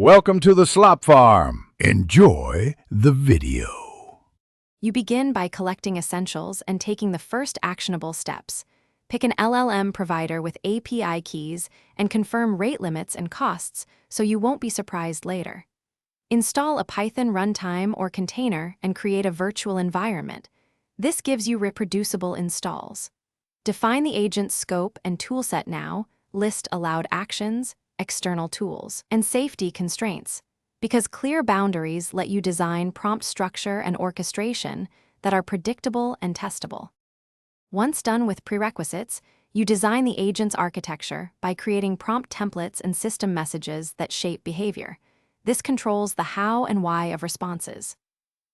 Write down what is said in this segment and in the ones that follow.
Welcome to the Slop Farm. Enjoy the video. You begin by collecting essentials and taking the first actionable steps. Pick an LLM provider with API keys and confirm rate limits and costs so you won't be surprised later. Install a Python runtime or container and create a virtual environment. This gives you reproducible installs. Define the agent's scope and toolset now, list allowed actions, external tools, and safety constraints, because clear boundaries let you design prompt structure and orchestration that are predictable and testable. Once done with prerequisites, you design the agent's architecture by creating prompt templates and system messages that shape behavior. This controls the how and why of responses.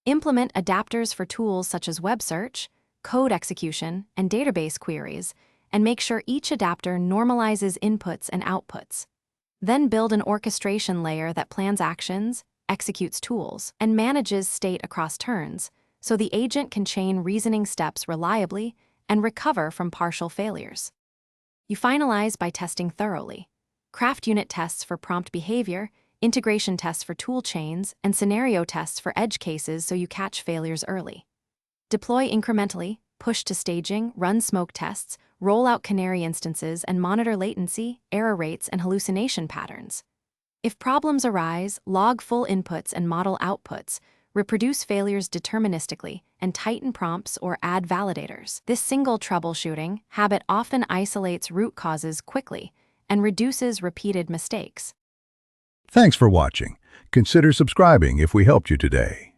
Implement adapters for tools such as web search, code execution, and database queries, and make sure each adapter normalizes inputs and outputs. Then build an orchestration layer that plans actions, executes tools, and manages state across turns, so the agent can chain reasoning steps reliably and recover from partial failures. You finalize by testing thoroughly. Craft unit tests for prompt behavior, integration tests for tool chains, and scenario tests for edge cases so you catch failures early. Deploy incrementally, push to staging, run smoke tests, roll out canary instances, and monitor latency, error rates, and hallucination patterns. If problems arise, log full inputs and model outputs, reproduce failures deterministically, and tighten prompts or add validators. This single troubleshooting habit often isolates root causes quickly and reduces repeated mistakes. Thanks for watching. Consider subscribing if we helped you today.